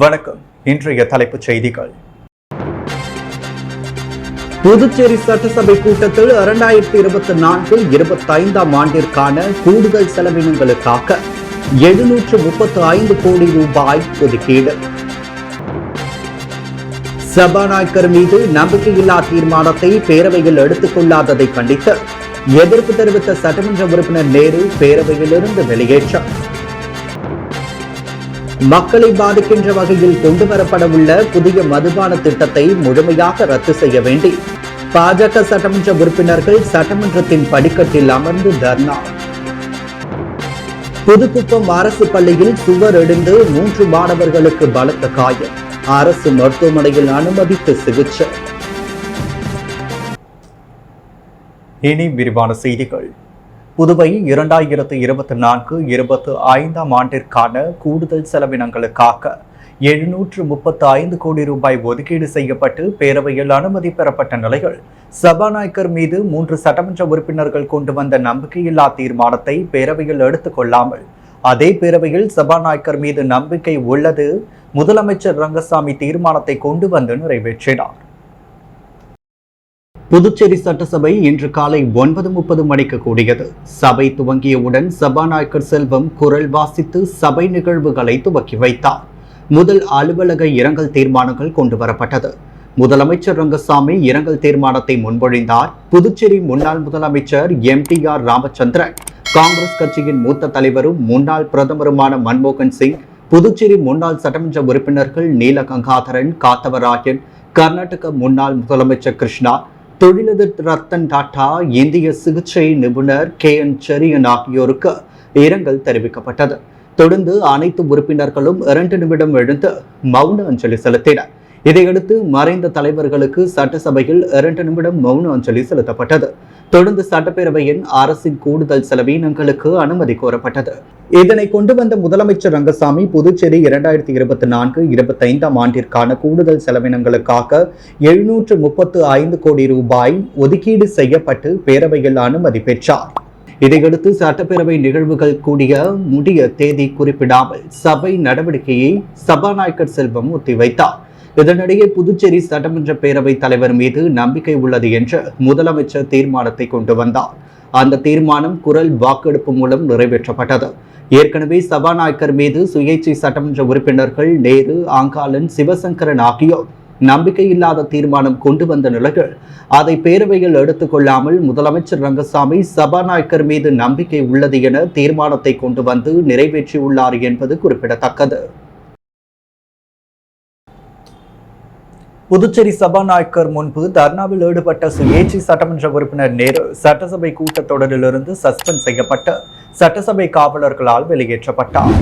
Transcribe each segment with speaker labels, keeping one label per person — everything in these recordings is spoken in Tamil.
Speaker 1: வணக்கம். இன்றைய தலைப்புச் செய்திகள்.
Speaker 2: புதுச்சேரி சட்டசபை கூட்டத்தில் 2024-25 ஆண்டிற்கான கூடுதல் செலவினங்களுக்காக 735 கோடி ரூபாய் ஒதுக்கீடு. சபாநாயகர் மீது நம்பிக்கையில்லா தீர்மானத்தை பேரவையில் எடுத்துக் கொள்ளாததை கண்டித்து எதிர்ப்பு தெரிவித்த சட்டமன்ற உறுப்பினர் நேரு பேரவையிலிருந்து வெளியேற்றம். மக்களை பாதிக்கின்ற வகையில் கொண்டுவரப்படவுள்ள புதிய மதுபான திட்டத்தை முழுமையாக ரத்து செய்ய வேண்டி பாஜக சட்டமன்ற உறுப்பினர்கள் சட்டமன்றத்தின் படிக்கட்டில் அமர்ந்து தர்ணா. புதுக்குப்பம் அரசு பள்ளியில் சுவர் இடிந்து 3 மாணவர்களுக்கு பலத்த காயம். அரசு மருத்துவமனையில் அனுமதித்து சிகிச்சை.
Speaker 1: இனி விரிவான செய்திகள். புதுவை 2024-25 ஆண்டிற்கான கூடுதல் செலவினங்களுக்காக 735 கோடி ரூபாய் ஒதுக்கீடு செய்யப்பட்டு பேரவையில் அனுமதி பெறப்பட்ட நிலையில் சபாநாயகர் மீது 3 சட்டமன்ற உறுப்பினர்கள் கொண்டு வந்த நம்பிக்கையில்லா தீர்மானத்தை பேரவையில் எடுத்துக் கொள்ளாமல் அதே பேரவையில் சபாநாயகர் மீது நம்பிக்கை உள்ளது முதலமைச்சர் ரங்கசாமி தீர்மானத்தை கொண்டு வந்து நிறைவேற்றினார்.
Speaker 2: புதுச்சேரி சட்டசபை இன்று காலை 9:30 மணிக்கு கூடியது. சபை துவங்கியவுடன் சபாநாயகர் செல்வம் குரல் வாசித்து சபை நிகழ்வுகளை துவக்கி வைத்தார். முதல் அலுவலக இரங்கல் தீர்மானங்கள் கொண்டு வரப்பட்டது. முதலமைச்சர் ரங்கசாமி இரங்கல் தீர்மானத்தை முன்மொழிந்தார். புதுச்சேரி முன்னாள் முதலமைச்சர் MTR ராமச்சந்திரன், காங்கிரஸ் கட்சியின் மூத்த தலைவரும் முன்னாள் பிரதமருமான மன்மோகன் சிங், புதுச்சேரி முன்னாள் சட்டமன்ற உறுப்பினர்கள் நீலகங்காதரன், காத்தவராயன், கர்நாடக முன்னாள் முதலமைச்சர் கிருஷ்ணா, தொழிலதிபர் ரத்தன் டாடா, இந்திய சிகிச்சை நிபுணர் KN செரியன் ஆகியோருக்கு இரங்கல் தெரிவிக்கப்பட்டது. தொடர்ந்து அனைத்து உறுப்பினர்களும் 2 நிமிடம் எழுந்து மௌன அஞ்சலி செலுத்தினர். இதையடுத்து மறைந்த தலைவர்களுக்கு சட்டசபையில் 2 நிமிடம் மௌன அஞ்சலி செலுத்தப்பட்டது. தொடர்ந்து சட்டப்பேரவையின் அரசின் கூடுதல் செலவினங்களுக்கு அனுமதி கோரப்பட்டது. இதனை கொண்டு வந்த முதலமைச்சர் ரங்கசாமி புதுச்சேரி 2024-25 ஆண்டிற்கான கூடுதல் செலவினங்களுக்காக 735 கோடி ரூபாய் ஒதுக்கீடு செய்யப்பட்டு பேரவையில் அனுமதி பெற்றார். இதையடுத்து சட்டப்பேரவை நிகழ்வுகள் கூடிய முடிய தேதி குறிப்பிடாமல் சபை நடவடிக்கையை சபாநாயகர் செல்வம் ஒத்திவைத்தார். இதனிடையே புதுச்சேரி சட்டமன்ற பேரவை தலைவர் மீது நம்பிக்கை உள்ளது என்று முதலமைச்சர் தீர்மானத்தை கொண்டு வந்தார். அந்த தீர்மானம் குரல் வாக்கெடுப்பு மூலம் நிறைவேற்றப்பட்டது. ஏற்கனவே சபாநாயகர் மீது சுயேட்சை சட்டமன்ற உறுப்பினர்கள் நேரு, ஆங்காளன், சிவசங்கரன் ஆகியோர் நம்பிக்கையில்லாத தீர்மானம் கொண்டு வந்த நிலையில் அதை பேரவையில் எடுத்துக் கொள்ளாமல் முதலமைச்சர் ரங்கசாமி சபாநாயகர் மீது நம்பிக்கை உள்ளது என தீர்மானத்தை கொண்டு வந்து நிறைவேற்றியுள்ளார் என்பது குறிப்பிடத்தக்கது.
Speaker 1: புதுச்சேரி சபாநாயகர் முன்பு தர்ணாவில் ஈடுபட்ட சுயேட்சை சட்டமன்ற உறுப்பினர் நேரு சட்டசபை கூட்டத்தொடரிலிருந்து சஸ்பெண்ட் செய்யப்பட்டு சட்டசபை காவலர்களால் வெளியேற்றப்பட்டார்.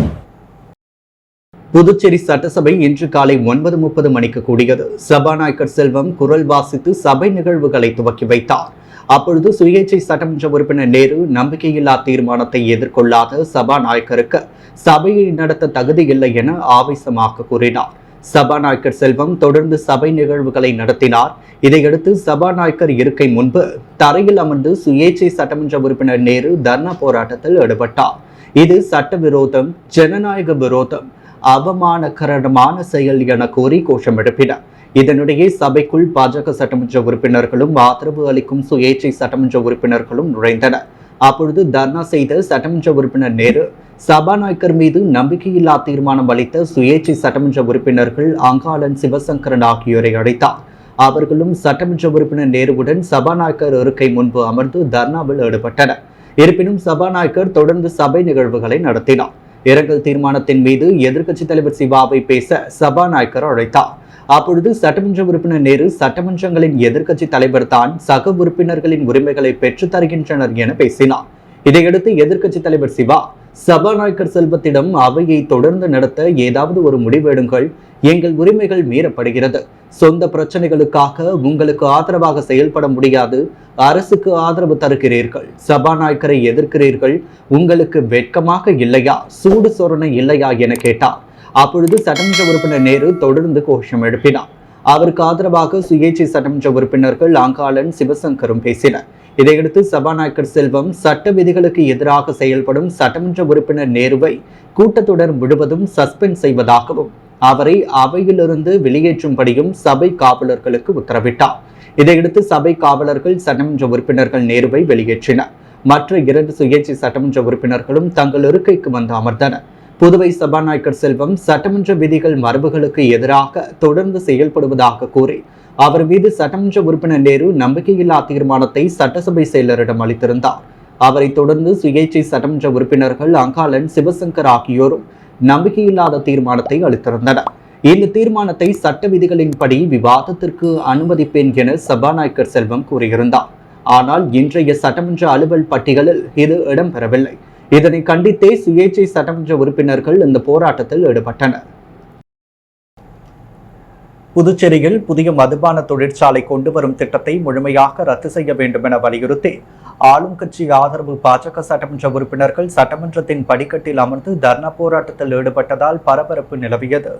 Speaker 2: புதுச்சேரி சட்டசபை இன்று காலை 9:30 மணிக்கு கூடியது. சபாநாயகர் செல்வம் குரல் வாசித்து சபை நிகழ்வுகளை துவக்கி வைத்தார். அப்பொழுது சுயேட்சை சட்டமன்ற உறுப்பினர் நேரு நம்பிக்கையில்லா தீர்மானத்தை எதிர்கொள்ளாத சபாநாயகருக்கு சபையை நடத்த தகுதி இல்லை என ஆவேசமாக கூறினார். சபாநாயகர் செல்வம் தொடர்ந்து சபை நிகழ்வுகளை நடத்தினார். இதையடுத்து சபாநாயகர் இருக்கை முன்பு தரையில் அமர்ந்து சுயேட்சை சட்டமன்ற உறுப்பினர் நேரு தர்ணா போராட்டத்தில் ஈடுபட்டார். இது சட்டவிரோதம், ஜனநாயக விரோதம், அவமானகரமான செயல் என கூறி கோஷம் எழுப்பினார். இதனிடையே சபைக்குள் பாஜக சட்டமன்ற உறுப்பினர்களும் ஆதரவு அளிக்கும் சுயேட்சை சட்டமன்ற உறுப்பினர்களும் நுழைந்தனர். அப்பொழுது தர்ணா செய்த சட்டமன்ற உறுப்பினர் நேரு சபாநாயகர் மீது நம்பிக்கையில்லா தீர்மானம் அளித்த சுயேட்சை சட்டமன்ற உறுப்பினர்கள் அங்காளன், சிவசங்கரன் ஆகியோரை அழைத்தார். அவர்களும் சட்டமன்ற உறுப்பினர் நேருவுடன் சபாநாயகர் இருக்கை முன்பு அமர்ந்து தர்ணாவில் ஈடுபட்டனர். இருப்பினும் சபாநாயகர் தொடர்ந்து சபை நிகழ்வுகளை நடத்தினார். இரங்கல் தீர்மானத்தின் மீது எதிர்க்கட்சித் தலைவர் சிவாவை பேச சபாநாயகர் அழைத்தார். அப்பொழுது சட்டமன்ற உறுப்பினர் நேரு சட்டமன்றங்களின் எதிர்க்கட்சி தலைவர் தான் சக உறுப்பினர்களின் உரிமைகளை பெற்றுத் தருகின்றனர் என பேசினார். இதையடுத்து எதிர்க்கட்சி தலைவர் சிவா சபாநாயகர் செல்வத்திடம் அவையை தொடர்ந்து நடத்த ஏதாவது ஒரு முடிவெடுங்கள், எங்கள் உரிமைகள் மீறப்படுகிறது, சொந்த பிரச்சனைகளுக்காக உங்களுக்கு ஆதரவாக செயல்பட முடியாது, அரசுக்கு ஆதரவு தருகிறீர்கள், சபாநாயகரை எதிர்க்கிறீர்கள், உங்களுக்கு வெட்கமாக இல்லையா, சூடு சொரணை இல்லையா என கேட்டார். அப்பொழுது சட்டமன்ற உறுப்பினர் நேரு தொடர்ந்து கோஷம் எழுப்பினார். அவருக்கு ஆதரவாக சுயேட்சை சட்டமன்ற உறுப்பினர்கள் அங்காளன், சிவசங்கரும் பேசினர். இதையடுத்து சபாநாயகர் செல்வம் சட்ட விதிகளுக்கு எதிராக செயல்படும் சட்டமன்ற உறுப்பினர் நேருவை கூட்டத்தொடர் முழுவதும் சஸ்பெண்ட் செய்வதாகவும் அவரை அவையிலிருந்து வெளியேற்றும்படியும் சபை காவலர்களுக்கு உத்தரவிட்டார். இதையடுத்து சபை காவலர்கள் சட்டமன்ற உறுப்பினர்கள் நேருவை வெளியேற்றினர். மற்ற 2 சுயேட்சை சட்டமன்ற உறுப்பினர்களும் தங்கள் இருக்கைக்கு வந்து அமர்ந்தனர். புதுவை சபாநாயகர் செல்வம் சட்டமன்ற விதிகள் மரபுகளுக்கு எதிராக தொடர்ந்து செயல்படுவதாக கூறி அவர் மீது சட்டமன்ற உறுப்பினர் நேரு நம்பிக்கையில்லா தீர்மானத்தை சட்டசபை செயலரிடம் அளித்திருந்தார். அவரை தொடர்ந்து சுயேட்சை சட்டமன்ற உறுப்பினர்கள் அங்காளன், சிவசங்கர் ஆகியோரும் நம்பிக்கையில்லாத தீர்மானத்தை அளித்திருந்தனர். இந்த தீர்மானத்தை சட்ட விதிகளின்படி விவாதத்திற்கு அனுமதிப்பேன் என சபாநாயகர் செல்வம் கூறியிருந்தார். ஆனால் இன்றைய சட்டமன்ற அலுவல் பட்டியலில் இது இடம்பெறவில்லை. இதனை கண்டித்தே சுயேட்சை சட்டமன்ற உறுப்பினர்கள் இந்த போராட்டத்தில் ஈடுபட்டனர்.
Speaker 1: புதுச்சேரியில் புதிய மதுபான தொழிற்சாலை கொண்டு வரும் திட்டத்தை முழுமையாக ரத்து செய்ய வேண்டும் என வலியுறுத்தி ஆளும் கட்சி ஆதரவு பாஜக சட்டமன்ற உறுப்பினர்கள் சட்டமன்றத்தின் படிக்கட்டில் அமர்ந்து தர்ணா போராட்டத்தில் ஈடுபட்டதால் பரபரப்பு நிலவியது.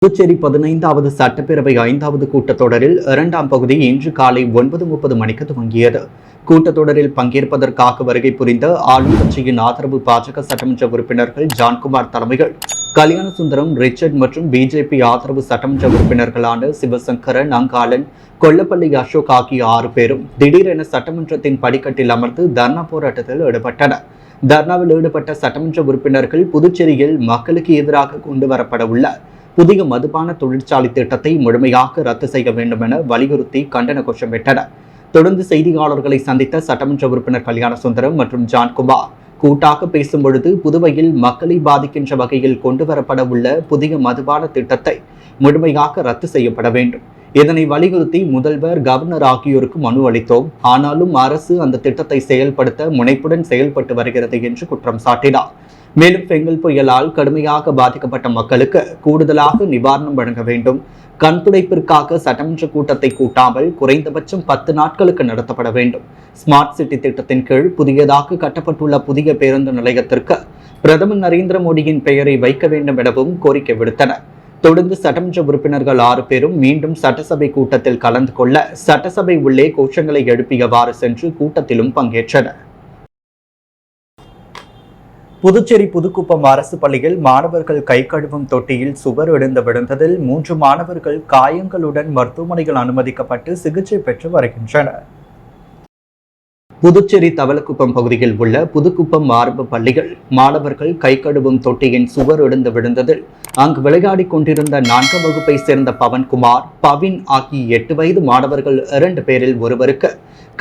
Speaker 2: புதுச்சேரி 15வது சட்டப்பேரவை 5வது கூட்டத்தொடரில் 2ஆம் பகுதி இன்று காலை 9:30 மணிக்கு துவங்கியது. கூட்டத்தொடரில் பங்கேற்பதற்காக வருகை புரிந்த ஆளும் கட்சியின் ஆதரவு பாஜக சட்டமன்ற உறுப்பினர்கள் ஜான்குமார் தலைமையில் கல்யாணசுந்தரம், ரிச்சர்ட் மற்றும் பிஜேபி ஆதரவு சட்டமன்ற உறுப்பினர்களான சிவசங்கரன், அங்காளன், கொல்லப்பள்ளி அசோக் ஆகிய 6 பேரும் திடீரென சட்டமன்றத்தின் படிக்கட்டில் அமர்ந்து தர்ணா போராட்டத்தில் ஈடுபட்டனர். தர்ணாவில் ஈடுபட்ட சட்டமன்ற உறுப்பினர்கள் புதுச்சேரியில் மக்களுக்கு எதிராக கொண்டு வரப்பட உள்ள புதிய மதுபான தொழிற்சாலை திட்டத்தை முழுமையாக ரத்து செய்ய வேண்டும் என வலியுறுத்தி கண்டன கோஷமிட்டனர். தொடர்ந்து செய்தியாளர்களை சந்தித்த சட்டமன்ற உறுப்பினர் கல்யாணசுந்தரம் மற்றும் ஜான்குமார் கூட்டாக பேசும் பொழுது புதுவையில் மக்களை பாதிக்கின்ற வகையில் கொண்டு வரப்பட உள்ள புதிய மதுபான திட்டத்தை முழுமையாக ரத்து செய்யப்பட வேண்டும். இதனை வலியுறுத்தி முதல்வர், கவர்னர் ஆகியோருக்கு மனு அளித்தோம். ஆனாலும் அரசு அந்த திட்டத்தை செயல்படுத்த முனைப்புடன் செயல்பட்டு வருகிறது என்று குற்றம் சாட்டினார். மேலும் பெங்கல் புயலால் கடுமையாக பாதிக்கப்பட்ட மக்களுக்கு கூடுதலாக நிவாரணம் வழங்க வேண்டும். கண் துடைப்பிற்காக சட்டமன்ற கூட்டத்தை கூட்டாமல் குறைந்தபட்சம் 10 நாட்களுக்கு நடத்தப்பட வேண்டும். ஸ்மார்ட் சிட்டி திட்டத்தின் கீழ் புதியதாக கட்டப்பட்டுள்ள புதிய பேருந்து நிலையத்திற்கு பிரதமர் நரேந்திர மோடியின் பெயரை வைக்க வேண்டும் எனவும் கோரிக்கை விடுத்தனர். தொடர்ந்து சட்டமன்ற உறுப்பினர்கள் 6 பேரும் மீண்டும் சட்டசபை கூட்டத்தில் கலந்து கொள்ள சட்டசபை உள்ளே கோஷங்களை எழுப்பியவாறு சென்று கூட்டத்திலும் பங்கேற்றனர்.
Speaker 1: புதுச்சேரி புதுக்குப்பம் அரசு பள்ளியில் மாணவர்கள் கை கழுவும் தொட்டியில் சுவர் இடிந்து விழுந்ததில் 3 மாணவர்கள் காயங்களுடன் மருத்துவமனையில் அனுமதிக்கப்பட்டு சிகிச்சை பெற்று வருகின்றனர்.
Speaker 2: புதுச்சேரி தவளக்குப்பம் பகுதியில் உள்ள புதுக்குப்பம் ஆரம்ப பள்ளிகள் மாணவர்கள் கை கழுவும் தொட்டியின் சுவர் இடிந்து விழுந்ததில் அங்கு விளையாடி கொண்டிருந்த 4ஆம் வகுப்பை சேர்ந்த பவன்குமார், பவின் ஆகிய 8 வயது மாணவர்கள் 2 பேரில் ஒருவருக்கு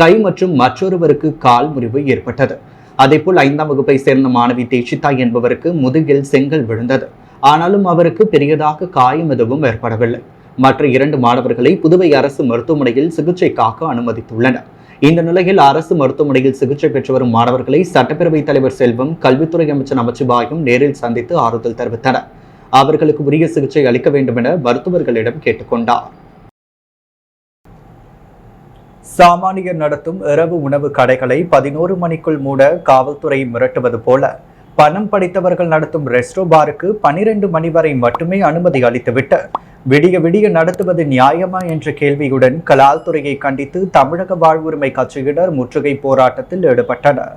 Speaker 2: கை மற்றும் மற்றொருவருக்கு கால் முறிவு ஏற்பட்டது. அதேபோல் 5ஆம் வகுப்பை சேர்ந்த மாணவி தேஷிதா என்பவருக்கு முதுகில் செங்கல் விழுந்தது. ஆனாலும் அவருக்கு பெரியதாக காயம் எதுவும் ஏற்படவில்லை. மற்ற 2 மாணவர்களை புதுவை அரசு மருத்துவமனையில் சிகிச்சைக்காக அனுமதித்துள்ளனர். இந்த நிலையில் அரசு மருத்துவமனையில் சிகிச்சை பெற்று வரும் மாணவர்களை சட்டப்பேரவைத் தலைவர் செல்வம், கல்வித்துறை அமைச்சர் நமச்சிவாயம் நேரில் சந்தித்து ஆறுதல் தெரிவித்தனர். அவர்களுக்கு உரிய சிகிச்சை அளிக்க வேண்டும் என மருத்துவர்களிடம் கேட்டுக்கொண்டார்.
Speaker 1: சாமானியர் நடத்தும் இரவு உணவு கடைகளை 11 மணிக்குள் மூட காவல்துறை மிரட்டுவது போல பணம் படைத்தவர்கள் நடத்தும் ரெஸ்டோ பாருக்கு 12 மணி வரை மட்டுமே அனுமதி அளித்துவிட்டு விடிய விடிய நடத்துவது நியாயமா என்ற கேள்வியுடன் கலால்துறையை கண்டித்து தமிழக வாழ்வுரிமை கட்சியினர் முற்றுகை போராட்டத்தில் ஈடுபட்டனர்.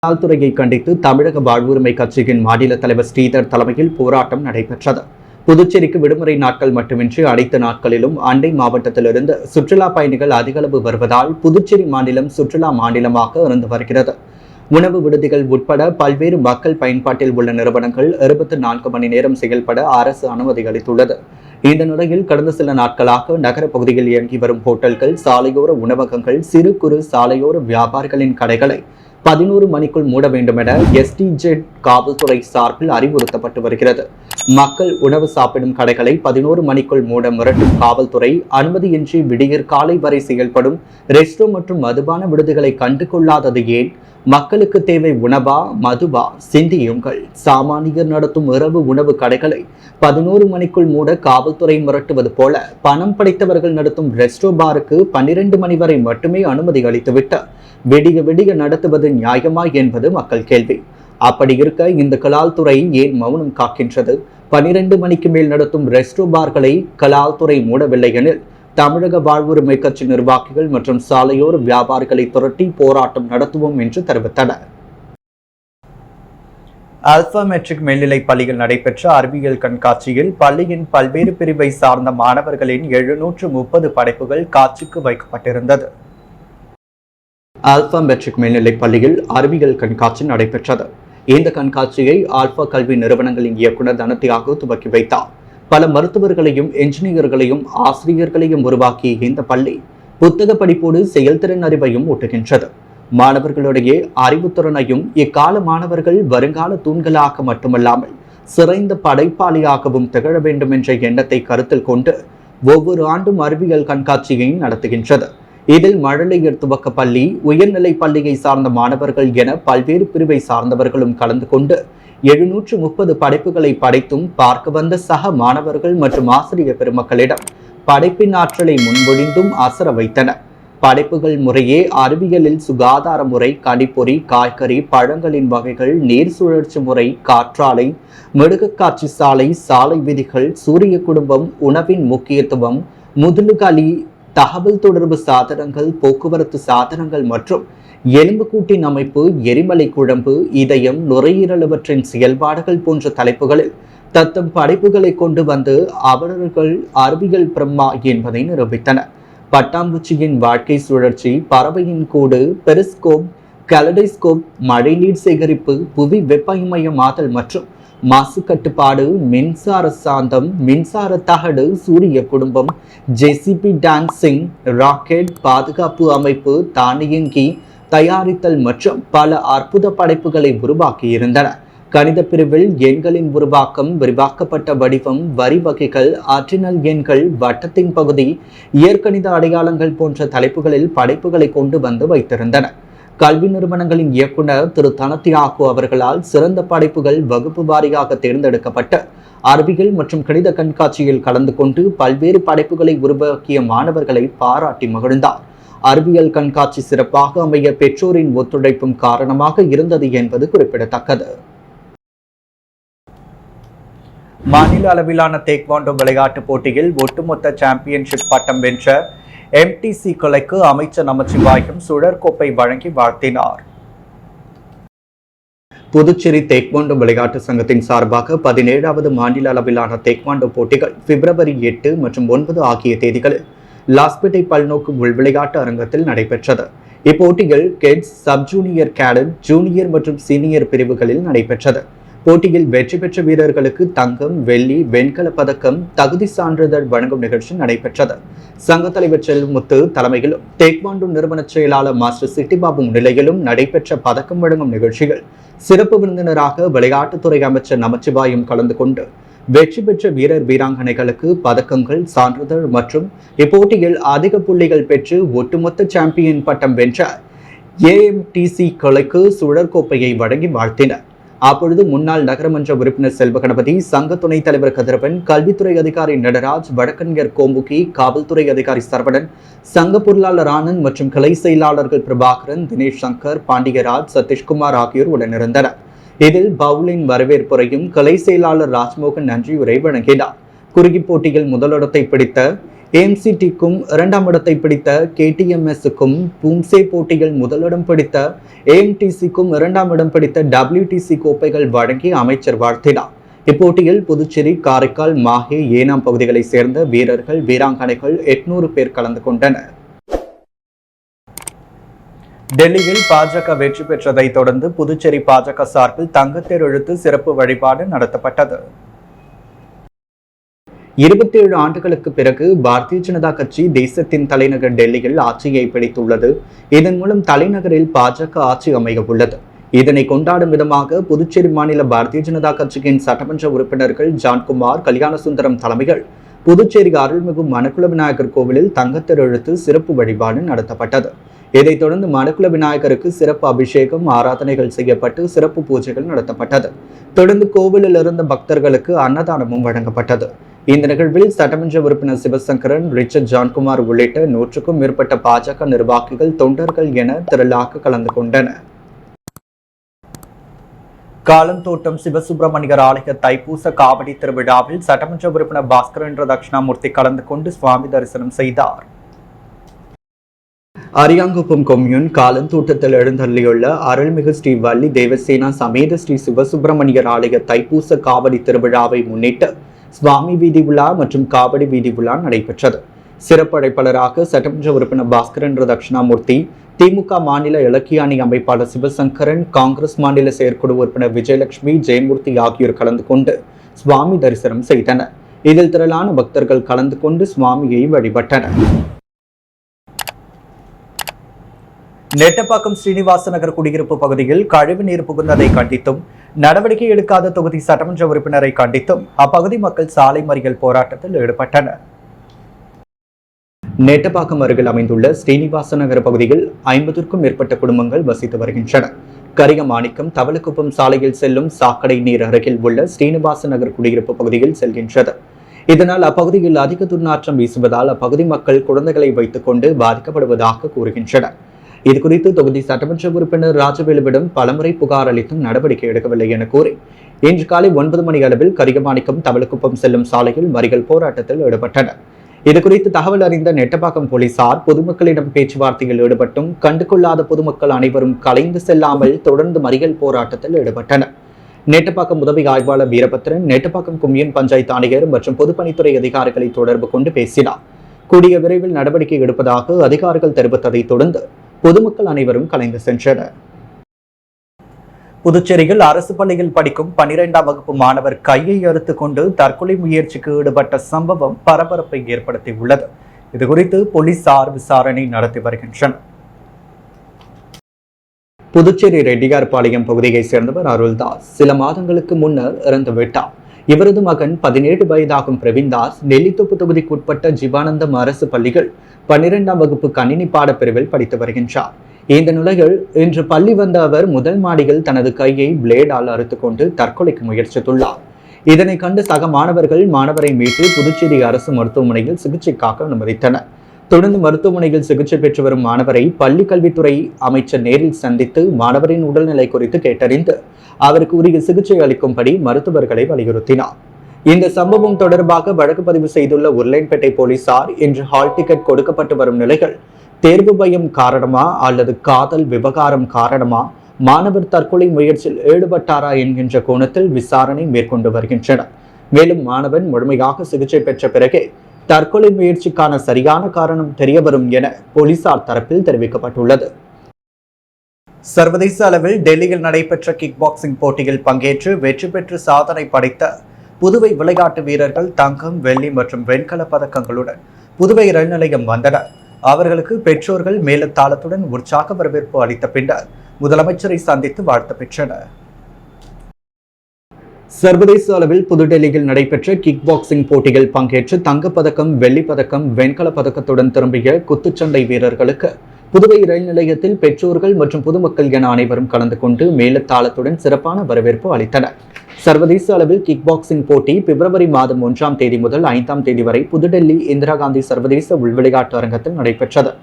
Speaker 2: கலால்துறையை கண்டித்து தமிழக வாழ்வுரிமை கட்சியின் மாநில தலைவர் ஸ்ரீதர் தலைமையில் போராட்டம் நடைபெற்றது. புதுச்சேரிக்கு விடுமுறை நாட்கள் மட்டுமின்றி அனைத்து நாட்களிலும் அண்டை மாவட்டத்திலிருந்து சுற்றுலா பயணிகள் அதிகளவு வருவதால் புதுச்சேரி மாநிலம் சுற்றுலா மாநிலமாக இருந்து வருகிறது. உணவு விடுதிகள் உட்பட பல்வேறு மக்கள் பயன்பாட்டில் உள்ள நிறுவனங்கள் 24 மணி நேரம் செயல்பட அரசு அனுமதி அளித்துள்ளது. இந்த நிலையில் கடந்த சில நாட்களாக நகர பகுதியில் இயங்கி வரும் ஹோட்டல்கள், சாலையோர உணவகங்கள், சிறு குறு சாலையோர வியாபாரிகளின் கடைகளை 11 மணிக்குள் மூட வேண்டும் என STZ காவல்துறை சார்பில் அறிவுறுத்தப்பட்டு வருகிறது. மக்கள் உணவு சாப்பிடும் கடைகளை 11 மணிக்குள் மூட மிரட்டும் காவல்துறை அனுமதியின்றி விடியற் காலை வரை செயல்படும் ரெஸ்டோ மற்றும் மதுபான விடுதிகளை கண்டு கொள்ளாதது ஏன்? மக்களுக்கு தேவை உணவா, மதுவா? சிந்தியுங்கள். சாமானியர் நடத்தும் இரவு உணவு கடைகளை 11 மணிக்குள் மூட காவல்துறை மிரட்டுவது போல பணம் படைத்தவர்கள் நடத்தும் ரெஸ்டோ பாருக்கு 12 மணி வரை மட்டுமே அனுமதி அளித்துவிட்டு விடிய விடிய நடத்துவது நியாயமா என்பது மக்கள் கேள்வி. அப்படி இருக்க இந்த கலால்துறை ஏன் மௌனம் காக்கின்றது? 12 மணிக்கு மேல் நடத்தும் ரெஸ்டோ பார்களை கலால்துறை மூடவில்லை எனில் தமிழக வாழ்வுரிமை கட்சி நிர்வாகிகள் மற்றும் சாலையோர வியாபாரிகளை துரட்டி போராட்டம் நடத்துவோம் என்று தெரிவித்தனர்.
Speaker 1: ஆல்பா மெட்ரிக் மேல்நிலைப் பள்ளியில் நடைபெற்ற அறிவியல் கண்காட்சியில் பள்ளியின் பல்வேறு பிரிவை சார்ந்த மாணவர்களின் 730 படைப்புகள் காட்சிக்கு வைக்கப்பட்டிருந்தது.
Speaker 2: ஆல்பா மெட்ரிக் மேல்நிலைப் பள்ளியில் அறிவியல் கண்காட்சி நடைபெற்றது. இந்த கண்காட்சியை ஆல்பா கல்வி நிறுவனங்களின் இயக்குநர் தனத்தியாக துவக்கி வைத்தார். பல மருத்துவர்களையும் என்ஜினியர்களையும் ஆசிரியர்களையும் உருவாக்கிய இந்த பள்ளி புத்தக படிப்போடு செயல்திறன் அறிவையும் ஊட்டுகின்றது. மாணவர்களுடைய அறிவுத்திறனையும் இக்கால மாணவர்கள் வருங்கால தூண்களாக மட்டுமல்லாமல் சிறந்த படைப்பாளியாகவும் திகழ வேண்டும் என்ற எண்ணத்தை கருத்தில் கொண்டு ஒவ்வொரு ஆண்டும் அறிவியல் கண்காட்சியை நடத்துகின்றது. இதில் மழலையர் துவக்க பள்ளி, உயர்நிலை பள்ளியை சார்ந்த மாணவர்கள் என பல்வேறு பிரிவை சார்ந்தவர்களும் கலந்து கொண்டு 730 படைப்புகளை படைத்தும் பார்க்க வந்த சக மாணவர்கள் மற்றும் ஆசிரியர் பெருமக்களிடம் படைப்பின் ஆற்றலை முன்மொழிந்தும் அசர வைத்தனர். படைப்புகள் முறையே அறிவியலில் சுகாதார முறை, கணிப்பொறி, காய்கறி, பழங்களின் வகைகள், நீர் சுழற்சி முறை, காற்றாலை, மிருகக்காட்சி சாலை, சாலை விதிகள், சூரிய குடும்பம், உணவின் முக்கியத்துவம், முதுகுகளி, தகவல் தொடர்பு சாதனங்கள், போக்குவரத்து சாதனங்கள் மற்றும் எலும்புக்கூட்டின் அமைப்பு, எரிமலை குழம்பு, இதயம், நுரையீரலவற்றின் செயல்பாடுகள் போன்ற தலைப்புகளில் தத்தம் படைப்புகளை கொண்டு வந்து அவர்கள் அறிவியல் பிரம்மா என்பதை நிரூபித்தனர். பட்டாம்பூச்சியின் வாழ்க்கை சுழற்சி, பறவையின் கூடு, பெரிஸ்கோப், கலடைஸ்கோப், மழைநீர் சேகரிப்பு, புவி வெப்பமயமாதல் மற்றும் மாசு கட்டுப்பாடு, மின்சார சாந்தம், மின்சார தகடு, சூரிய குடும்பம், ஜேசிபி டான்சிங், ராக்கெட், பாதுகாப்பு அமைப்பு, தானியங்கி தயாரித்தல் மற்றும் பல அற்புத படைப்புகளை உருவாக்கியிருந்தன. கணித பிரிவில் எண்களின் உருவாக்கம், விரிவாக்கப்பட்ட வடிவம், வரி வகைகள், ஆர்டினல் எண்கள், வட்டத்தின் பகுதி, இயற்கணித அடையாளங்கள் போன்ற தலைப்புகளில் படைப்புகளை கொண்டு வந்து வைத்திருந்தனர். கல்வி நிறுவனங்களின் இயக்குனர் திரு தனத்தியாகு அவர்களால் சிறந்த படைப்புகள் வகுப்பு வாரியாக தேர்ந்தெடுக்கப்பட்டு அறிவியல் மற்றும் கணித கண்காட்சியில் கலந்து கொண்டு பல்வேறு படைப்புகளை உருவாக்கிய மாணவர்களை பாராட்டி மகிழ்ந்தார். அறிவியல் கண்காட்சி சிறப்பாக அமைய பெற்றோரின் ஒத்துழைப்பும் காரணமாக இருந்தது என்பது குறிப்பிடத்தக்கது.
Speaker 1: மாநில அளவிலான டேக்வாண்டோ விளையாட்டுப் போட்டியில் ஒட்டுமொத்த சாம்பியன்ஷிப் பட்டம் வென்ற MTC கொலைக்கு அமைச்சர் நமச்சிவாயம் சுழற்கோப்பை வழங்கி வாழ்த்தினார்.
Speaker 2: புதுச்சேரி டேக்வாண்டோ விளையாட்டு சங்கத்தின் சார்பாக 17வது மாநில அளவிலான டேக்வாண்டோ போட்டிகள் பிப்ரவரி 8 மற்றும் 9 ஆகிய தேதிகளில் லாஸ்பேட்டை பல்நோக்கு உள் விளையாட்டு அரங்கத்தில் நடைபெற்றது. இப்போட்டிகள் kids, sub junior, cadet, junior மற்றும் சீனியர் பிரிவுகளில் நடைபெற்றது. போட்டியில் வெற்றி பெற்ற வீரர்களுக்கு தங்கம், வெள்ளி, வெண்கல பதக்கம், தகுதி சான்றிதழ் வழங்கும் நிகழ்ச்சி நடைபெற்றது. சங்க தலைவர் செல்முத்து தலைமையிலும் டேக்வாண்டோ நிறுவன செயலாளர் மாஸ்டர் சிட்டிபாபு முன்னிலையிலும் நடைபெற்ற பதக்கம் வழங்கும் நிகழ்ச்சிகள் சிறப்பு விருந்தினராக விளையாட்டுத்துறை அமைச்சர் நமச்சிவாயம் கலந்து கொண்டு வெற்றி பெற்ற வீரர் வீராங்கனைகளுக்கு பதக்கங்கள், சான்றிதழ் மற்றும் இப்போட்டியில் அதிக புள்ளிகள் பெற்று ஒட்டுமொத்த சாம்பியன் பட்டம் வென்ற AMTC கொலைக்கு சுழற்கோப்பையை வழங்கி வாழ்த்தினர். அப்பொழுது முன்னாள் நகரமன்ற உறுப்பினர் செல்வ கணபதி, சங்க துணைத் தலைவர் கதிரவன், கல்வித்துறை அதிகாரி நடராஜ், வடக்கன்யர் கோமுகி, காவல்துறை அதிகாரி சரவணன், சங்க பொருளாளர் ஆனந்த் மற்றும் கிளை செயலாளர்கள் பிரபாகரன், தினேஷ் சங்கர், பாண்டியராஜ், சதீஷ்குமார் ஆகியோர் உடனிருந்தனர். இதில் பவுலின் வரவேற்புரையும் கிளை செயலாளர் ராஜ்மோகன் நன்றியுரை வழங்கினார். குறுகி போட்டியில் முதலிடத்தை பிடித்த AMCTக்கும் 2ஆம் இடத்தை பிடித்த KTMSக்கும், பூம்சே போட்டியில் முதலிடம் பிடித்த AMTCக்கும் 2ஆம் இடம் பிடித்த WTC கோப்பைகள் வழங்கி அமைச்சர் வாழ்த்தினார். இப்போட்டியில் புதுச்சேரி, காரைக்கால், மாஹே, ஏனாம் பகுதிகளைச் சேர்ந்த வீரர்கள், வீராங்கனைகள் 800 பேர் கலந்து கொண்டனர்.
Speaker 1: டெல்லியில் பாஜக வெற்றி பெற்றதை தொடர்ந்து புதுச்சேரி பாஜக சார்பில் தங்கத்தேர் இழுத்து சிறப்பு வழிபாடு நடத்தப்பட்டது.
Speaker 2: 27 ஆண்டுகளுக்கு பிறகு பாரதிய ஜனதா கட்சி தேசத்தின் தலைநகர் டெல்லியில் ஆட்சியை பிடித்துள்ளது. இதன் மூலம் தலைநகரில் பாஜக ஆட்சி அமைய உள்ளது. இதனை கொண்டாடும் விதமாக புதுச்சேரி மாநில பாரதிய ஜனதா கட்சியின் சட்டமன்ற உறுப்பினர்கள் ஜான்குமார், கல்யாணசுந்தரம் தலைமையில் புதுச்சேரி அருள்மிகு மணக்குள விநாயகர் கோவிலில் தங்கத்தேர் இழுத்து சிறப்பு வழிபாடு நடத்தப்பட்டது. இதைத் தொடர்ந்து மணக்குள விநாயகருக்கு சிறப்பு அபிஷேகம், ஆராதனைகள் செய்யப்பட்டு சிறப்பு பூஜைகள் நடத்தப்பட்டது. தொடர்ந்து கோவிலில் இருந்த பக்தர்களுக்கு அன்னதானமும் வழங்கப்பட்டது. இந்த நிகழ்வில் சட்டமன்ற உறுப்பினர் சிவசங்கரன், ரிச்சர்ட் ஜான்குமார் உள்ளிட்ட 100க்கும் மேற்பட்ட பாஜக நிர்வாகிகள், தொண்டர்கள் என திரளாக கலந்து கொண்டனர்.
Speaker 1: காலந்தோட்டம் சிவசுப்பிரமணியர் ஆலய தைப்பூச காவடி திருவிழாவில் சட்டமன்ற உறுப்பினர் பாஸ்கரேந்திர தட்சிணாமூர்த்தி கலந்து கொண்டு சுவாமி தரிசனம் செய்தார்.
Speaker 2: அரியாங்குப்பம் கொம்யூன் காலந்தோட்டத்தில் எழுந்தள்ளியுள்ள அருள்மிகு ஸ்ரீ வள்ளி தேவசேனா சமேத ஸ்ரீ சிவசுப்பிரமணியர் ஆலய தைப்பூச காவடி திருவிழாவை முன்னிட்டு சுவாமி வீதி விழா மற்றும் காவடி வீதி விழா நடைபெற்றது. சிறப்பு அழைப்பாளராக சட்டமன்ற உறுப்பினர் பாஸ்கரன் தட்சிணாமூர்த்தி, திமுக மாநில இலக்கிய அணி அமைப்பாளர் சிவசங்கரன், காங்கிரஸ் மாநில செயற்குழு உறுப்பினர் விஜயலட்சுமி, ஜெயமூர்த்தி ஆகியோர் கலந்து கொண்டு சுவாமி தரிசனம் செய்தனர். இதில் திரளான பக்தர்கள் கலந்து கொண்டு சுவாமியை வழிபட்டனர்.
Speaker 1: நெட்டப்பாக்கம் ஸ்ரீனிவாச நகர் குடியிருப்பு பகுதியில் கழிவு நீர் புகுந்ததை கண்டித்தும் நடவடிக்கை எடுக்காத தொகுதி சட்டமன்ற உறுப்பினரை கண்டித்தும் அப்பகுதி மக்கள் சாலை மறியல் போராட்டத்தில் ஈடுபட்டனர்.
Speaker 2: நெட்டப்பாக்கம் அருகில் அமைந்துள்ள ஸ்ரீனிவாச நகர் பகுதியில் 50க்கும் மேற்பட்ட குடும்பங்கள் வசித்து வருகின்றன. கரிகமாணிக்கம் தவளக்குப்பம் சாலையில் செல்லும் சாக்கடை நீர் அருகில் உள்ள ஸ்ரீனிவாச நகர் குடியிருப்பு பகுதியில் செல்கின்றது. இதனால் அப்பகுதியில் அதிக துர்நாற்றம் வீசுவதால் அப்பகுதி மக்கள் குழந்தைகளை வைத்துக் கொண்டு பாதிக்கப்படுவதாக கூறுகின்றனர். இதுகுறித்து தொகுதி சட்டமன்ற உறுப்பினர் ராஜவேலுவிடம் பலமுறை புகார் அளித்தும் நடவடிக்கை எடுக்கவில்லை என கூறி இன்று காலை 9 மணி அளவில் கரிகமாணிக்கம் தவளக்குப்பம் செல்லும் சாலையில் மறியல் போராட்டத்தில் ஈடுபட்டனர். இதுகுறித்து தகவல் அறிந்த நெட்டப்பாக்கம் போலீசார் பொதுமக்களிடம் பேச்சுவார்த்தையில் ஈடுபட்டும் கண்டுகொள்ளாத பொதுமக்கள் அனைவரும் கலைந்து செல்லாமல் தொடர்ந்து மறியல் போராட்டத்தில் ஈடுபட்டனர். நெட்டப்பாக்கம் உதவி ஆய்வாளர் வீரபத்ரன், நெட்டப்பாக்கம் கொம்யூன் பஞ்சாயத்து ஆணையர் மற்றும் பொதுப்பணித்துறை அதிகாரிகளை தொடர்பு கொண்டு பேசினார். கூடிய விரைவில் நடவடிக்கை எடுப்பதாக அதிகாரிகள் தெரிவித்ததை தொடர்ந்து பொதுமக்கள் அனைவரும் கலைந்து சென்றனர்.
Speaker 1: புதுச்சேரியில் அரசு பள்ளியில் படிக்கும் 12ஆம் வகுப்பு மாணவர் கையை அறுத்துக் கொண்டு தற்கொலை முயற்சிக்கு ஈடுபட்ட சம்பவம் பரபரப்பை ஏற்படுத்தியுள்ளது. இதுகுறித்து போலீசார் விசாரணை நடத்தி வருகின்றனர்.
Speaker 2: புதுச்சேரி ரெட்டியார்பாளையம் பகுதியைச் சேர்ந்தவர் அருள்தாஸ் சில மாதங்களுக்கு முன்னர் இறந்துவிட்டார். இவரது மகன் 17 வயதாகும் பிரவீன்தாஸ் நெல்லித்தோப்பு தொகுதிக்குட்பட்ட ஜீவானந்தம் அரசு பள்ளிகள் 12ஆம் வகுப்பு கணினி பாடப்பிரிவில் படித்து வருகின்றார். இந்த நிலையில் இன்று பள்ளி வந்த அவர் முதல் மாடியில் தனது கையை பிளேடால் அறுத்துக்கொண்டு தற்கொலைக்கு முயற்சித்துள்ளார். இதனை கண்டு சக மாணவர்கள் மாணவரை மீட்டு புதுச்சேரி அரசு மருத்துவமனையில் சிகிச்சைக்காக அனுமதித்தனர். தொடர்ந்து மருத்துவமனையில் சிகிச்சை பெற்று வரும் மாணவரை பள்ளி கல்வித்துறை அமைச்சர் நேரில் சந்தித்து மாணவரின் உடல்நிலை குறித்து கேட்டறிந்து அவருக்கு உரிய சிகிச்சை அளிக்கும்படி மருத்துவர்களை வலியுறுத்தினார். இந்த சம்பவம் தொடர்பாக வழக்கு பதிவு செய்துள்ள உருளையன்பேட்டை போலீசார் இன்று ஹால் டிக்கெட் கொடுக்கப்பட்டு வரும் நிலையில் தேர்வு பயம் காரணமா அல்லது காதல் விவகாரம் காரணமா மாணவர் தற்கொலை முயற்சியில் ஈடுபட்டாரா என்கின்ற கோணத்தில் விசாரணை மேற்கொண்டு வருகின்றனர். மேலும் மாணவன் முழுமையாக சிகிச்சை பெற்ற பிறகே தற்கொலை முயற்சிக்கான சரியான காரணம் தெரியவரும் என போலீசார் தரப்பில் தெரிவிக்கப்பட்டுள்ளது.
Speaker 1: சர்வதேச அளவில் டெல்லியில் நடைபெற்ற கிக் பாக்ஸிங் போட்டியில் பங்கேற்று வெற்றி பெற்று சாதனை படைத்த புதுவை விளையாட்டு வீரர்கள் தங்கம், வெள்ளி மற்றும் வெண்கல பதக்கங்களுடன் புதுவை ரயில் நிலையம் வந்தனர். அவர்களுக்கு பெற்றோர்கள் மேலத்தாளத்துடன் உற்சாக வரவேற்பு அளித்த பின்னர் முதலமைச்சரை சந்தித்து வாழ்த்து பெற்றனர்.
Speaker 2: சர்வதேச அளவில் புதுடெல்லியில் நடைபெற்ற கிக் பாக்ஸிங் போட்டியில் பங்கேற்று தங்கப்பதக்கம், வெள்ளி பதக்கம், வெண்கல பதக்கத்துடன் திரும்பிய குத்துச்சண்டை வீரர்களுக்கு புதுவை ரயில் நிலையத்தில் பெற்றோர்கள் மற்றும் பொதுமக்கள் என அனைவரும் கலந்து கொண்டு மேலத்தாளத்துடன் சிறப்பான வரவேற்பு அளித்தனர். சர்வதேச அளவில் கிக் பாக்ஸிங் போட்டி பிப்ரவரி மாதம் 1ஆம் தேதி முதல் 5ஆம் தேதி வரை புதுடெல்லி இந்திரா காந்தி சர்வதேச உள்விளையாட்டு அரங்கத்தில் நடைபெற்றது.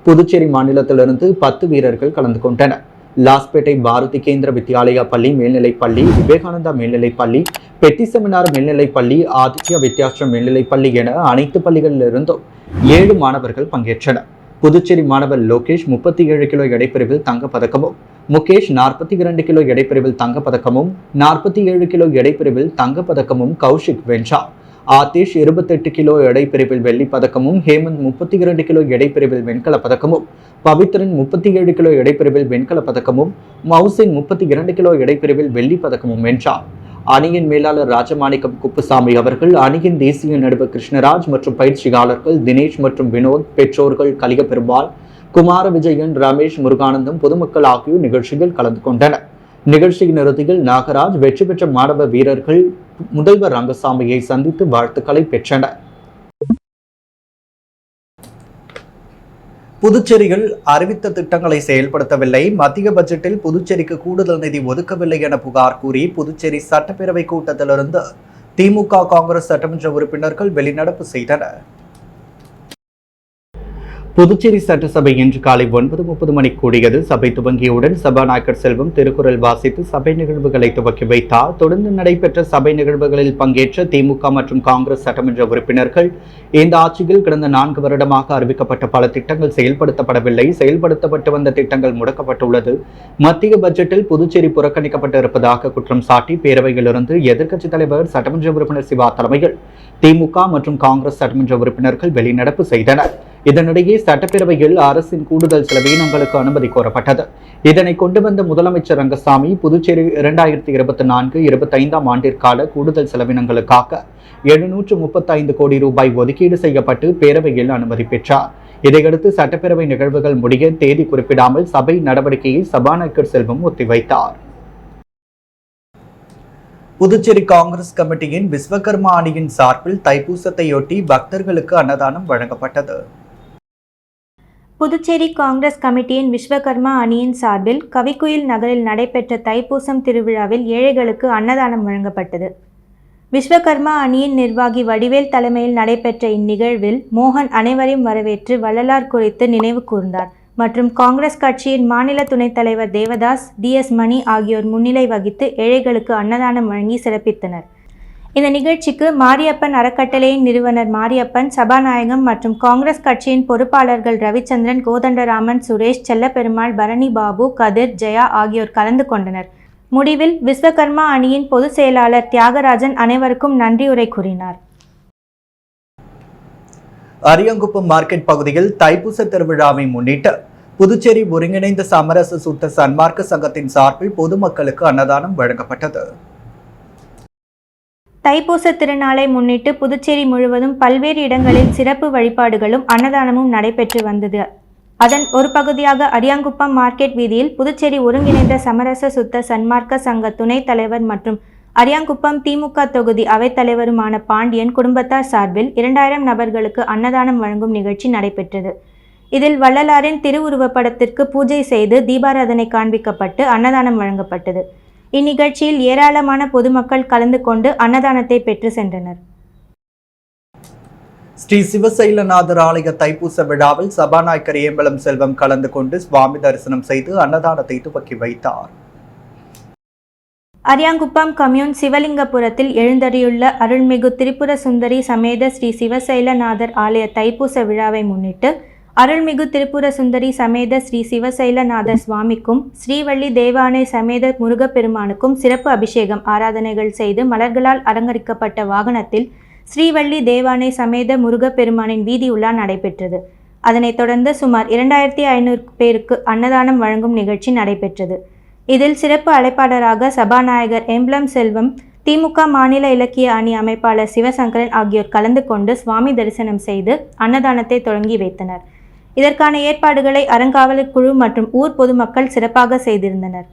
Speaker 2: புதுச்சேரி மாநிலத்திலிருந்து 10 வீரர்கள் கலந்து கொண்டனர். லாஸ்பேட்டை பாரதி கேந்திர வித்யாலயா பள்ளி மேல்நிலைப் பள்ளி, விவேகானந்தா மேல்நிலைப் பள்ளி, பெட்டி செமினார் மேல்நிலைப் பள்ளி, ஆதித்யா வித்யாசிரம் மேல்நிலைப் பள்ளி என அனைத்து பள்ளிகளிலிருந்தும் 7 மாணவர்கள் பங்கேற்றனர். புதுச்சேரி மாணவர் லோகேஷ் 37 கிலோ எடைப்பிரிவில் தங்கப்பதக்கமும், முகேஷ் 42 கிலோ எடைப்பிரிவில் தங்கப்பதக்கமும், 47 கிலோ எடைப்பிரிவில் தங்கப்பதக்கமும் கௌஷிக் வென்றார். ஆதேஷ் 28 கிலோ எடைப்பிரிவில் வெள்ளி பதக்கமும், ஹேமந்த் 32 கிலோ எடைப்பிரிவில் வெண்கல பதக்கமும், பவித்ரன் 37 கிலோ எடைப்பிரிவில் வெண்கல பதக்கமும், மவுசின் 32 கிலோ எடைப்பிரிவில் வெள்ளி பதக்கமும் வென்றார். அணியின் மேலாளர் ராஜமாணிக்கம் குப்புசாமி அவர்கள், அணியின் தேசிய நடுவர் கிருஷ்ணராஜ் மற்றும் பயிற்சியாளர்கள் தினேஷ் மற்றும் வினோத், பெற்றோர்கள் கலிகபெருமாள், குமார விஜயன், ரமேஷ், முருகானந்தம், பொதுமக்கள் ஆகியோர் நிகழ்ச்சியில் கலந்து கொண்டனர். நிகழ்ச்சியின் இறுதியில் நாகராஜ் வெற்றி பெற்ற மாணவ வீரர்கள் முதல்வர் ரங்கசாமியை சந்தித்து வாழ்த்துக்களை பெற்றனர்.
Speaker 1: புதுச்சேரியில் அறிவித்த திட்டங்களை செயல்படுத்தவில்லை, மத்திய பட்ஜெட்டில் புதுச்சேரிக்கு கூடுதல் நிதி ஒதுக்கவில்லை என புகார் கூறி புதுச்சேரி சட்டப்பேரவை கூட்டத்திலிருந்து திமுக, காங்கிரஸ் சட்டமன்ற உறுப்பினர்கள் வெளிநடப்பு செய்தனர்.
Speaker 2: புதுச்சேரி சட்டசபை இன்று காலை 9:30 மணிக்கு கூடியது. சபை துவங்கியவுடன் சபாநாயகர் செல்வம் திருக்குறள் வாசித்து சபை நிகழ்வுகளை துவக்கி வைத்தார். தொடர்ந்து நடைபெற்ற சபை நிகழ்வுகளில் பங்கேற்ற திமுக மற்றும் காங்கிரஸ் சட்டமன்ற உறுப்பினர்கள் இந்த ஆட்சியில் கடந்த 4 வருடமாக அறிவிக்கப்பட்ட பல திட்டங்கள் செயல்படுத்தப்படவில்லை, செயல்படுத்தப்பட்டு வந்த திட்டங்கள் முடக்கப்பட்டுள்ளது, மத்திய பட்ஜெட்டில் புதுச்சேரி புறக்கணிக்கப்பட்டு இருப்பதாக குற்றம் சாட்டி பேரவையிலிருந்து எதிர்க்கட்சித் தலைவர் சட்டமன்ற உறுப்பினர் சிவா தலைமையில் திமுக மற்றும் காங்கிரஸ் சட்டமன்ற உறுப்பினர்கள் வெளிநடப்பு செய்தனர். இதனிடையே சட்டப்பேரவையில் அரசின் கூடுதல் செலவினங்களுக்கு அனுமதி கோரப்பட்டது. இதனை கொண்டு வந்த முதலமைச்சர் ரங்கசாமி புதுச்சேரி 2024-25 ஆண்டிற்கான கூடுதல் செலவினங்களுக்காக 735 கோடி ரூபாய் ஒதுக்கீடு செய்யப்பட்டு பேரவையில் அனுமதி பெற்றார். இதையடுத்து சட்டப்பேரவை நிகழ்வுகள் முடிய தேதி குறிப்பிடாமல் சபை நடவடிக்கையை சபாநாயகர் செல்வம் ஒத்திவைத்தார்.
Speaker 1: புதுச்சேரி காங்கிரஸ் கமிட்டியின் விஸ்வகர்மா அணியின் சார்பில் தைப்பூசத்தையொட்டி பக்தர்களுக்கு அன்னதானம் வழங்கப்பட்டது.
Speaker 3: புதுச்சேரி காங்கிரஸ் கமிட்டியின் விஸ்வகர்மா அணியின் சார்பில் கவிக்குயில் நகரில் நடைபெற்ற தைப்பூசம் திருவிழாவில் ஏழைகளுக்கு அன்னதானம் வழங்கப்பட்டது. விஸ்வகர்மா அணியின் நிர்வாகி வடிவேல் தலைமையில் நடைபெற்ற இந்நிகழ்வில் மோகன் அனைவரையும் வரவேற்று வள்ளலார் குறித்து நினைவு கூர்ந்தார் மற்றும் காங்கிரஸ் கட்சியின் மாநில துணைத் தலைவர் தேவதாஸ், DS மணி ஆகியோர் முன்னிலை வகித்து ஏழைகளுக்கு அன்னதானம் வழங்கி சிறப்பித்தனர். இந்த நிகழ்ச்சிக்கு மாரியப்பன் அறக்கட்டளையின் நிறுவனர் மாரியப்பன், சபாநாயகம் மற்றும் காங்கிரஸ் கட்சியின் பொறுப்பாளர்கள் ரவிச்சந்திரன், கோதண்டராமன், சுரேஷ், செல்லப்பெருமாள், பரணி பாபு, கதிர், ஜெயா ஆகியோர் கலந்து கொண்டனர். முடிவில் விஸ்வகர்மா அணியின் பொதுச் செயலாளர் தியாகராஜன் அனைவருக்கும் நன்றியுரை கூறினார்.
Speaker 1: அரியாங்குப்பம் மார்க்கெட் பகுதியில் தைப்பூச திருவிழாவை முன்னிட்டு புதுச்சேரி ஒருங்கிணைந்த சமரச சுத்த சன்மார்க்க சங்கத்தின் சார்பில் பொதுமக்களுக்கு அன்னதானம் வழங்கப்பட்டது.
Speaker 3: தைப்பூச திருநாளை முன்னிட்டு புதுச்சேரி முழுவதும் பல்வேறு இடங்களில் சிறப்பு வழிபாடுகளும் அன்னதானமும் நடைபெற்று வந்தது. அதன் ஒரு பகுதியாக அரியாங்குப்பம் மார்க்கெட் வீதியில் புதுச்சேரி ஒருங்கிணைந்த சமரச சுத்த சன்மார்க்க சங்க துணைத் தலைவர் மற்றும் அரியாங்குப்பம் திமுக தொகுதி அவைத்தலைவருமான பாண்டியன் குடும்பத்தார் சார்பில் 2000 நபர்களுக்கு அன்னதானம் வழங்கும் நிகழ்ச்சி நடைபெற்றது. இதில் வள்ளலாரின் திருவுருவப்படத்திற்கு பூஜை செய்து தீபாராதனை காண்பிக்கப்பட்டு அன்னதானம் வழங்கப்பட்டது. இந்நிகழ்ச்சியில் ஏராளமான பொதுமக்கள் கலந்து கொண்டு அன்னதானத்தை பெற்று சென்றனர்.
Speaker 1: ஸ்ரீ சிவசைலநாதர் ஆலய தைப்பூச விழாவில் சபாநாயகர் ஏம்பலம் செல்வம் கலந்து கொண்டு சுவாமி தரிசனம் செய்து அன்னதானத்தை துவக்கி வைத்தார்.
Speaker 3: அரியாங்குப்பம் கம்யூன் சிவலிங்கபுரத்தில் எழுந்தருளியுள்ள அருள்மிகு திரிபுர சுந்தரி சமேத ஸ்ரீ சிவசைலநாதர் ஆலய தைப்பூச விழாவை முன்னிட்டு அருள்மிகு திரிபுர சுந்தரி சமேத ஸ்ரீ சிவசைலநாதர் சுவாமிக்கும் ஸ்ரீவள்ளி தேவானை சமேத முருகப்பெருமானுக்கும் சிறப்பு அபிஷேகம் ஆராதனைகள் செய்து மலர்களால் அலங்கரிக்கப்பட்ட வாகனத்தில் ஸ்ரீவள்ளி தேவானை சமேத முருகப்பெருமானின் வீதி உலா நடைபெற்றது. அதனைத் தொடர்ந்து சுமார் 2500 பேருக்கு அன்னதானம் வழங்கும் நிகழ்ச்சி நடைபெற்றது. இதில் சிறப்பு அழைப்பாளராக சபாநாயகர் ஏம்பலம் செல்வம், திமுக மாநில இலக்கிய அணி அமைப்பாளர் சிவசங்கரன் ஆகியோர் கலந்து கொண்டு சுவாமி தரிசனம் செய்து அன்னதானத்தை தொடங்கி வைத்தனர். இதற்கான ஏற்பாடுகளை அறங்காவலர் குழு மற்றும் ஊர் பொதுமக்கள் சிறப்பாக செய்திருந்தனர்.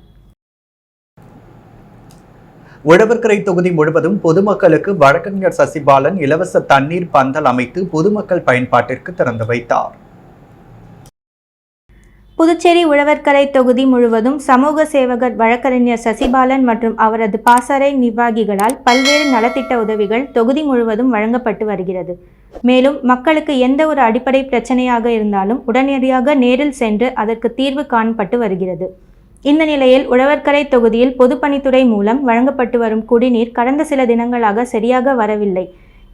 Speaker 1: உழவர்கரை தொகுதி முழுவதும் பொதுமக்களுக்கு வழக்கறிஞர் சசிபாலன் இலவச தண்ணீர் பந்தல் அமைத்து பொதுமக்கள் பயன்பாட்டிற்கு திறந்து வைத்தார்.
Speaker 3: புதுச்சேரி உழவர்கரை தொகுதி முழுவதும் சமூக சேவகர் வழக்கறிஞர் சசிபாலன் மற்றும் அவரது பாசறை நிர்வாகிகளால் பல்வேறு நலத்திட்ட உதவிகள் தொகுதி முழுவதும் வழங்கப்பட்டு வருகிறது. மேலும் மக்களுக்கு எந்த ஒரு அடிப்படை பிரச்சனையாக இருந்தாலும் உடனடியாக நேரில் சென்று அதற்கு தீர்வு காணப்பட்டு வருகிறது. இந்த நிலையில் உழவர்கரை தொகுதியில் பொதுப்பணித்துறை மூலம் வழங்கப்பட்டு வரும் குடிநீர் கடந்த சில தினங்களாக சரியாக வரவில்லை.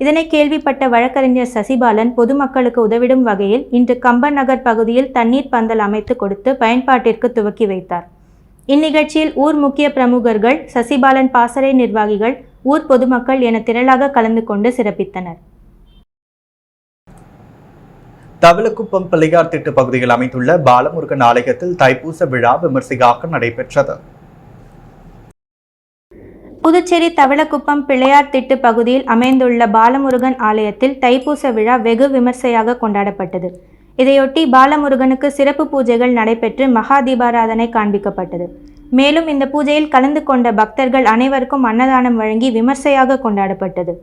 Speaker 3: இதனை கேள்விப்பட்ட வழக்கறிஞர் சசிபாலன் பொதுமக்களுக்கு உதவிடும் வகையில் இன்று கம்பன் நகர் பகுதியில் தண்ணீர் பந்தல் அமைத்து கொடுத்து பயன்பாட்டிற்கு துவக்கி வைத்தார். இந்நிகழ்ச்சியில் ஊர் முக்கிய பிரமுகர்கள், சசிபாலன் பாசறை நிர்வாகிகள், ஊர் பொதுமக்கள் என திரளாக கலந்து கொண்டு சிறப்பித்தனர்.
Speaker 1: தவளக்குப்பம் பிள்ளையார் திட்டு பகுதியில் அமைந்துள்ள பாலமுருகன் ஆலயத்தில் தைப்பூச விழா விமர்சையாக நடைபெற்றது.
Speaker 3: புதுச்சேரி தவளக்குப்பம் பிள்ளையார் திட்டு பகுதியில் அமைந்துள்ள பாலமுருகன் ஆலயத்தில் தைப்பூச விழா வெகு விமர்சையாக கொண்டாடப்பட்டது. இதையொட்டி பாலமுருகனுக்கு சிறப்பு பூஜைகள் நடைபெற்று மகா தீபாராதனை காண்பிக்கப்பட்டது. மேலும் இந்த பூஜையில் கலந்து கொண்ட பக்தர்கள் அனைவருக்கும் அன்னதானம் வழங்கி விமர்சையாக கொண்டாடப்பட்டது.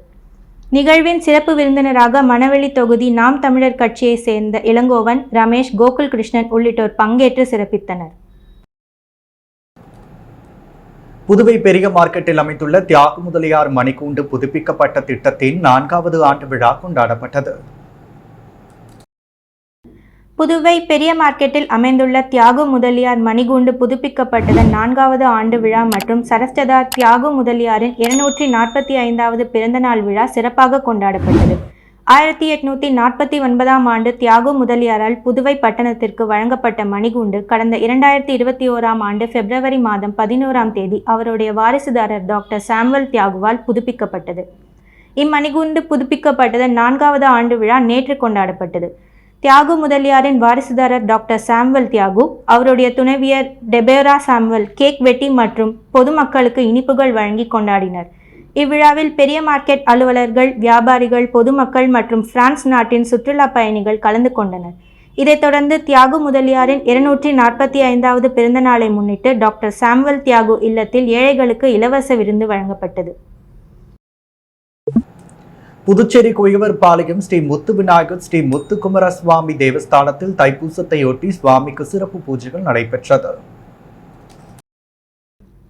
Speaker 3: நிகழ்வின் சிறப்பு விருந்தினராக மணவெளி தொகுதி நாம் தமிழர் கட்சியை சேர்ந்த இளங்கோவன், ரமேஷ், கோகுல் கிருஷ்ணன் உள்ளிட்டோர் பங்கேற்று சிறப்பித்தனர்.
Speaker 1: புதுவை பெரிய மார்க்கெட்டில் அமைந்துள்ள தியாக முதலியார் மணிக்கூண்டு புதுப்பிக்கப்பட்ட திட்டத்தின் 4வது ஆண்டு விழா கொண்டாடப்பட்டது.
Speaker 3: புதுவை பெரிய மார்க்கெட்டில் அமைந்துள்ள தியாகு முதலியார் மணிகூண்டு புதுப்பிக்கப்பட்டதன் 4வது ஆண்டு விழா மற்றும் சரஸ்டதார் தியாகு முதலியாரின் 245வது பிறந்தநாள் விழா சிறப்பாக கொண்டாடப்பட்டது. 1849ஆம் ஆண்டு தியாகு முதலியாரால் புதுவை பட்டணத்திற்கு வழங்கப்பட்ட மணிகூண்டு கடந்த 2021ஆம் ஆண்டு பிப்ரவரி மாதம் 11ஆம் தேதி அவருடைய வாரிசுதாரர் டாக்டர் சாமுவல் தியாகுவால் புதுப்பிக்கப்பட்டது. இம்மணிகூண்டு புதுப்பிக்கப்பட்டதன் 4வது ஆண்டு விழா நேற்று கொண்டாடப்பட்டது. தியாகு முதலியாரின் வாரிசுதாரர் டாக்டர் சாமுவல் தியாகு, அவருடைய துணைவியர் டெபோரா சாமுவல் கேக் வெட்டி மற்றும் பொதுமக்களுக்கு இனிப்புகள் வழங்கி கொண்டாடினர். இவ்விழாவில் பெரிய மார்க்கெட் அலுவலர்கள், வியாபாரிகள், பொதுமக்கள் மற்றும் பிரான்ஸ் நாட்டின் சுற்றுலா பயணிகள் கலந்து கொண்டனர். இதைத் தொடர்ந்து தியாகு முதலியாரின் 245வது பிறந்த நாளை முன்னிட்டு டாக்டர் சாமுவல் தியாகு இல்லத்தில் ஏழைகளுக்கு இலவச விருந்து வழங்கப்பட்டது.
Speaker 1: புதுச்சேரி குயவர்பாளையம் ஸ்ரீ முத்து விநாயகர் ஸ்ரீ முத்துக்குமாரசுவாமி தேவஸ்தானத்தில் தைப்பூசத்தையொட்டி சுவாமிக்கு சிறப்பு பூஜைகள் நடைபெற்றது.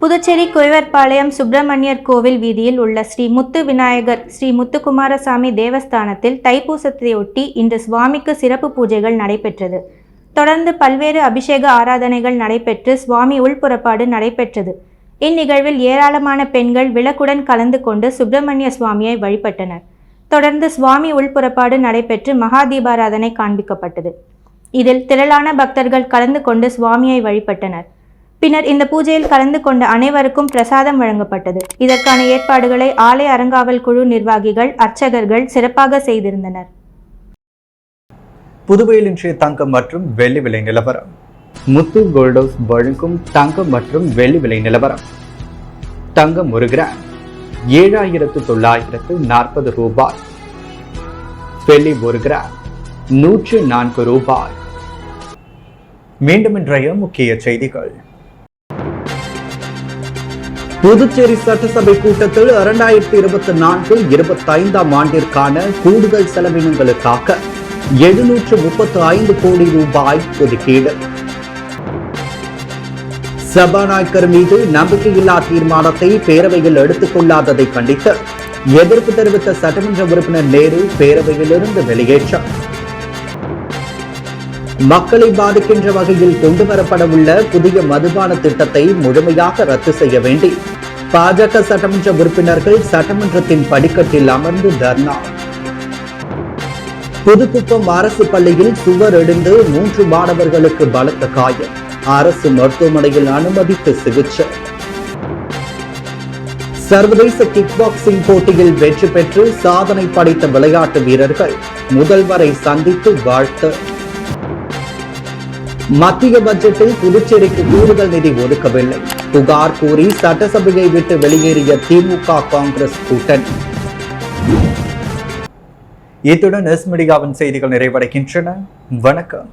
Speaker 3: புதுச்சேரி குயவர்பாளையம் சுப்பிரமணியர் கோவில் வீதியில் உள்ள ஸ்ரீ முத்து விநாயகர் ஸ்ரீ முத்துக்குமாரசாமி தேவஸ்தானத்தில் தைப்பூசத்தையொட்டி இன்று சுவாமிக்கு சிறப்பு பூஜைகள் நடைபெற்றது. தொடர்ந்து பல்வேறு அபிஷேக ஆராதனைகள் நடைபெற்று சுவாமி உள்புறப்பாடு நடைபெற்றது. இந்நிகழ்வில் ஏராளமான பெண்கள் விளக்குடன் கலந்து கொண்டு சுப்பிரமணிய சுவாமியை வழிபட்டனர். தொடர்ந்து சுவாமி உள்புறப்பாடு நடைபெற்று மகா தீபாராதனை காண்பிக்கப்பட்டது. இதில் திரளான பக்தர்கள் கலந்து கொண்டு சுவாமியை வழிபட்டனர். பின்னர் இந்த பூஜையில் கலந்து கொண்ட அனைவருக்கும் பிரசாதம் வழங்கப்பட்டது. இதற்கான ஏற்பாடுகளை ஆலய அறங்காவல் குழு நிர்வாகிகள், அர்ச்சகர்கள் சிறப்பாக செய்திருந்தனர்.
Speaker 1: புதுவையில் இன்றைய தங்கம் மற்றும் வெள்ளி விலை நிலவரம்.
Speaker 2: முத்து கோல்டோஸ் வழங்கும் தங்கம் மற்றும் வெள்ளி விலை நிலவரம். தங்கம் 1 கிராம் 7,940 ரூபாய். வெள்ளி 1 கிராம் 104 ரூபாய்.
Speaker 1: மீண்டும் இன்றைய முக்கிய செய்திகள்.
Speaker 2: புதுச்சேரி சட்டசபை கூட்டத்தில் 2024-25ஆம் ஆண்டிற்கான கூடுதல் செலவினங்களுக்காக 735 கோடி ரூபாய் ஒதுக்கீடு. சபாநாயகர் மீது நம்பிக்கையில்லா தீர்மானத்தை பேரவையில் எடுத்துக் கொள்ளாததை கண்டித்து எதிர்ப்பு தெரிவித்த சட்டமன்ற உறுப்பினர் நேரு பேரவையிலிருந்து வெளியேற்றம். மக்களை பாதிக்கின்ற வகையில் கொண்டுவரப்படவுள்ள புதிய மதுபான திட்டத்தை முழுமையாக ரத்து செய்ய வேண்டி பாஜக சட்டமன்ற உறுப்பினர்கள் சட்டமன்றத்தின் படிக்கட்டில் அமர்ந்து தர்ணா. புதுக்குப்பம் அரசு பள்ளியில் சுவர் இடிந்து 3 மாணவர்களுக்கு பலத்த காயம். அரசு மருத்துவமனையில் அனுமதித்து சிகிச்சை. சர்வதேச கிக் பாக்ஸிங் போட்டியில் வெற்றி பெற்று சாதனை படைத்த விளையாட்டு வீரர்கள் முதல்வரை சந்தித்து வாழ்த்து. மத்திய பட்ஜெட்டில் புதுச்சேரிக்கு கூடுதல் நிதி ஒதுக்கவில்லை. புகார் கூறி சட்டசபையை விட்டு வெளியேறிய திமுக காங்கிரஸ் கூட்டணி.
Speaker 1: இத்துடன் எஸ் மீடியாவின் செய்திகள் நிறைவடைகின்றன. வணக்கம்.